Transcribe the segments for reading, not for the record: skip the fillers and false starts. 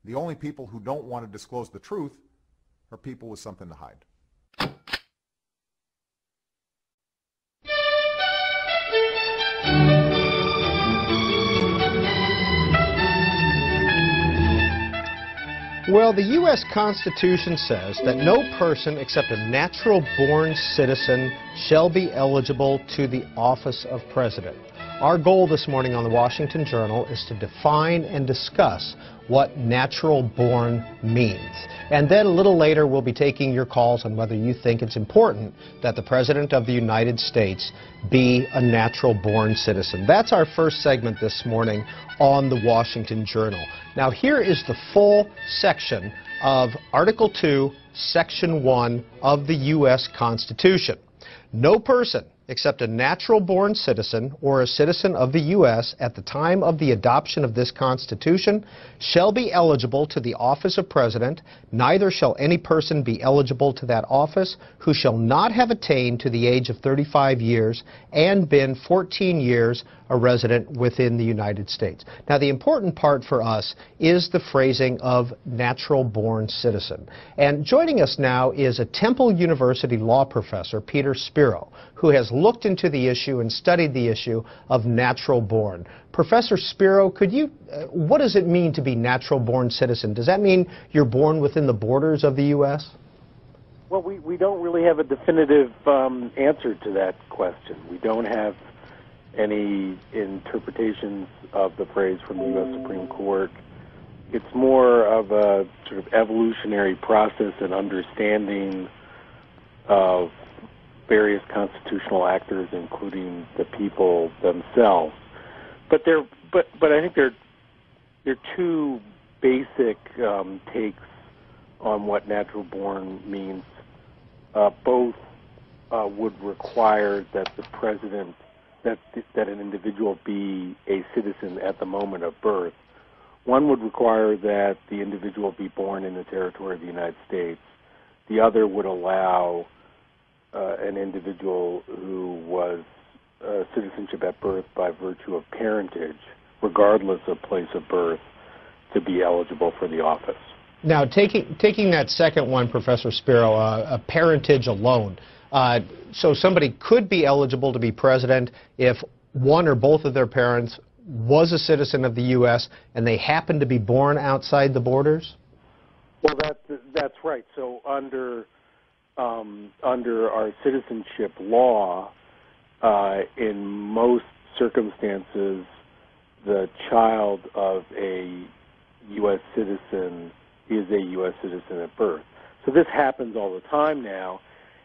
The only people who don't want to disclose the truth are people with something to hide. Well, the U.S. Constitution says that no person except a natural-born citizen shall be eligible to the office of president. Our goal this morning on the Washington Journal is to define and discuss what natural-born means. And then a little later we'll be taking your calls on whether you think it's important that the President of the United States be a natural-born citizen. That's our first segment this morning on the Washington Journal. Now here is the full section of Article 2, Section 1 of the U.S. Constitution. No person except a natural-born citizen or a citizen of the U.S. at the time of the adoption of this Constitution shall be eligible to the office of President. Neither shall any person be eligible to that office who shall not have attained to the age of 35 years and been 14 years a resident within the United States. Now, the important part for us is the phrasing of natural-born citizen. And joining us now is a Temple University law professor, Peter Spiro, who has looked into the issue and studied the issue of natural-born. Professor Spiro, what does it mean to be natural-born citizen? Does that mean you're born within the borders of the U.S.? Well, we don't really have a definitive answer to that question. We don't have any interpretations of the phrase from the U.S. Supreme Court. It's more of a sort of evolutionary process and understanding of various constitutional actors, including the people themselves. But I think there are two basic takes on what natural born means. Both would require that the president, that an individual be a citizen at the moment of birth. One would require that the individual be born in the territory of the United States. The other would allow an individual who was citizenship at birth by virtue of parentage, regardless of place of birth, to be eligible for the office. Now, taking that second one, Professor Spiro, a parentage alone, so somebody could be eligible to be president if one or both of their parents was a citizen of the U.S. and they happened to be born outside the borders? Well, that's right. So under our citizenship law, in most circumstances, the child of a U.S. citizen is a U.S. citizen at birth. So this happens all the time now.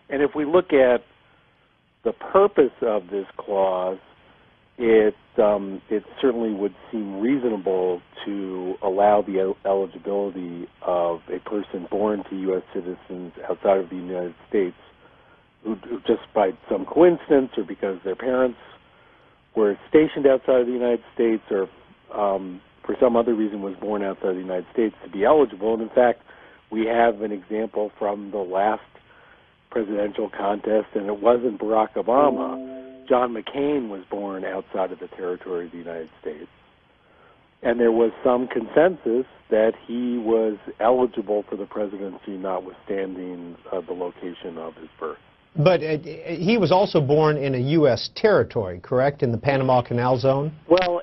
And if we look at the purpose of this clause, it certainly would seem reasonable to allow the eligibility of a person born to U.S. citizens outside of the United States, who just by some coincidence or because their parents were stationed outside of the United States or for some other reason was born outside of the United States, to be eligible. And in fact, we have an example from the last presidential contest, and it wasn't Barack Obama. John McCain was born outside of the territory of the United States. And there was some consensus that he was eligible for the presidency, notwithstanding the location of his birth. But he was also born in a U.S. territory, correct, in the Panama Canal Zone? Well,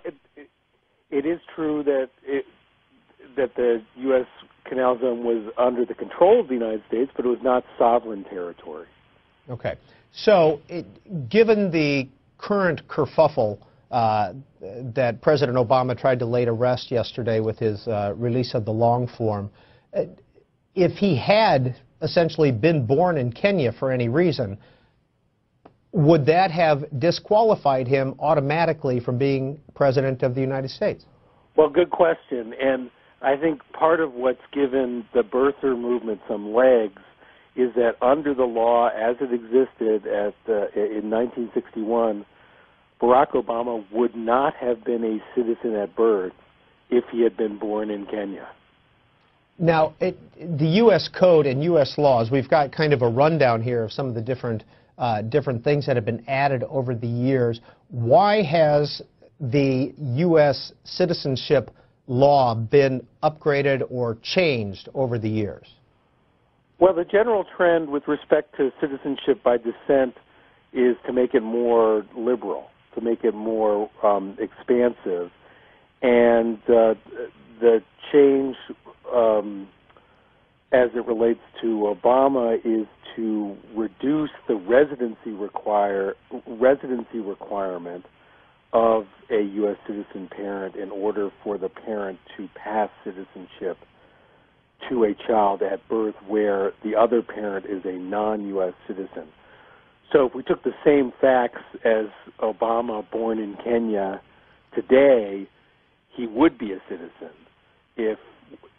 it is true that the U.S. Canal Zone was under the control of the United States, but it was not sovereign territory. Okay. So, given the current kerfuffle that President Obama tried to lay to rest yesterday with his release of the long form, if he had essentially been born in Kenya for any reason, would that have disqualified him automatically from being President of the United States? Well, good question. And I think part of what's given the birther movement some legs is that under the law as it existed in 1961, Barack Obama would not have been a citizen at birth if he had been born in Kenya. Now, the U.S. Code and U.S. laws, we've got kind of a rundown here of some of the different things that have been added over the years. Why has the U.S. citizenship law been upgraded or changed over the years? Well, the general trend with respect to citizenship by descent is to make it more liberal, to make it more expansive. And the change as it relates to Obama is to reduce the residency requirement of a U.S. citizen parent in order for the parent to pass citizenship to a child at birth where the other parent is a non-U.S. citizen. So if we took the same facts as Obama, born in Kenya, today, he would be a citizen if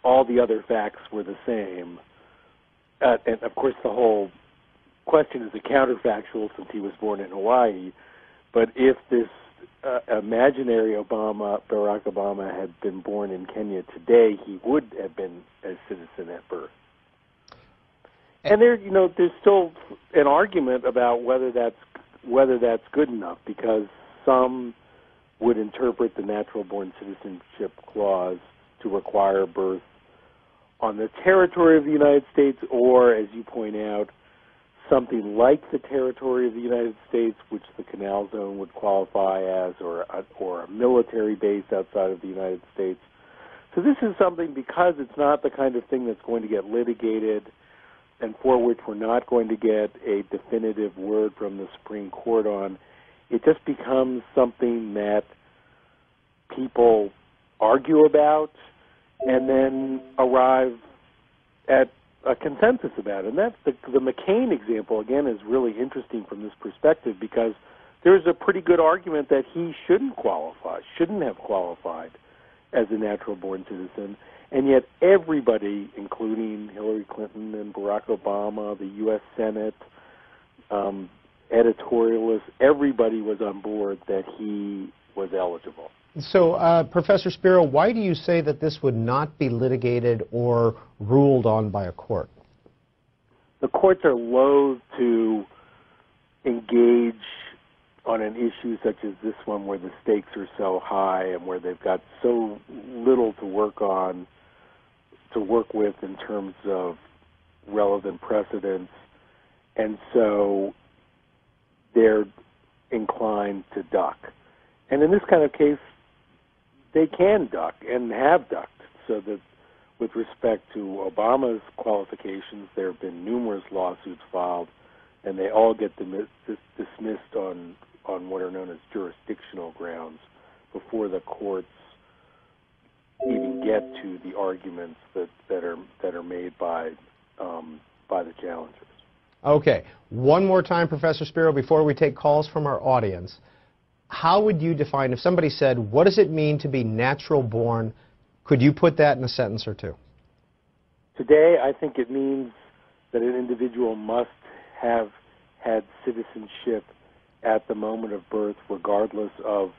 all the other facts were the same. And, of course, the whole question is a counterfactual since he was born in Hawaii. But if this imaginary Barack Obama, had been born in Kenya today, he would have been a citizen at birth. And there's still an argument about whether that's good enough, because some would interpret the natural-born citizenship clause to require birth on the territory of the United States, or, as you point out, something like the territory of the United States, which the Canal Zone would qualify as, or a military base outside of the United States. So this is something, because it's not the kind of thing that's going to get litigated and for which we're not going to get a definitive word from the Supreme Court on, it just becomes something that people argue about and then arrive at a consensus about it. And that's the McCain example, again, is really interesting from this perspective, because there's a pretty good argument that he shouldn't have qualified as a natural-born citizen, and yet everybody, including Hillary Clinton and Barack Obama, the U.S. Senate, editorialists, everybody was on board that he was eligible. So, Professor Spiro, why do you say that this would not be litigated or ruled on by a court? The courts are loath to engage on an issue such as this one, where the stakes are so high and where they've got so little to work with in terms of relevant precedents, and so they're inclined to duck. And in this kind of case, they can duck and have ducked, so that with respect to Obama's qualifications, there have been numerous lawsuits filed, and they all get dismissed on what are known as jurisdictional grounds before the courts even get to the arguments that are made by the challengers. Okay. One more time, Professor Spiro, before we take calls from our audience. How would you define, if somebody said, what does it mean to be natural born, could you put that in a sentence or two? Today, I think it means that an individual must have had citizenship at the moment of birth, regardless of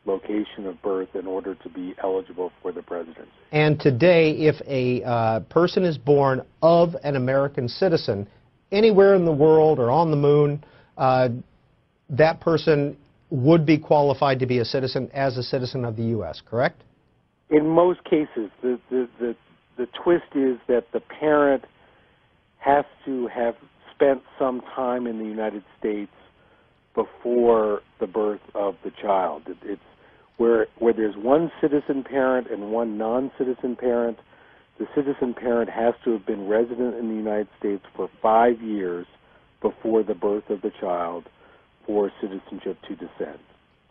location of birth, in order to be eligible for the presidency. And today, if a person is born of an American citizen, anywhere in the world or on the moon, that person would be qualified to be a citizen as a citizen of the U.S., correct? In most cases, the twist is that the parent has to have spent some time in the United States before the birth of the child. It's where there's one citizen parent and one non-citizen parent. The citizen parent has to have been resident in the United States for 5 years before the birth of the child for citizenship to descend.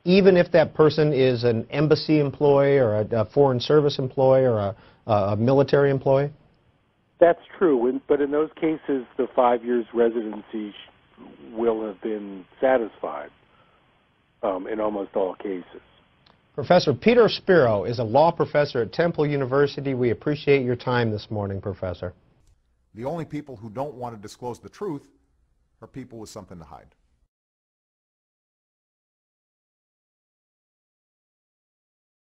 Even if that person is an embassy employee or a foreign service employee or a military employee? That's true, but in those cases, the 5 years residency will have been satisfied in almost all cases. Professor Peter Spiro is a law professor at Temple University. We appreciate your time this morning, Professor. The only people who don't want to disclose the truth are people with something to hide.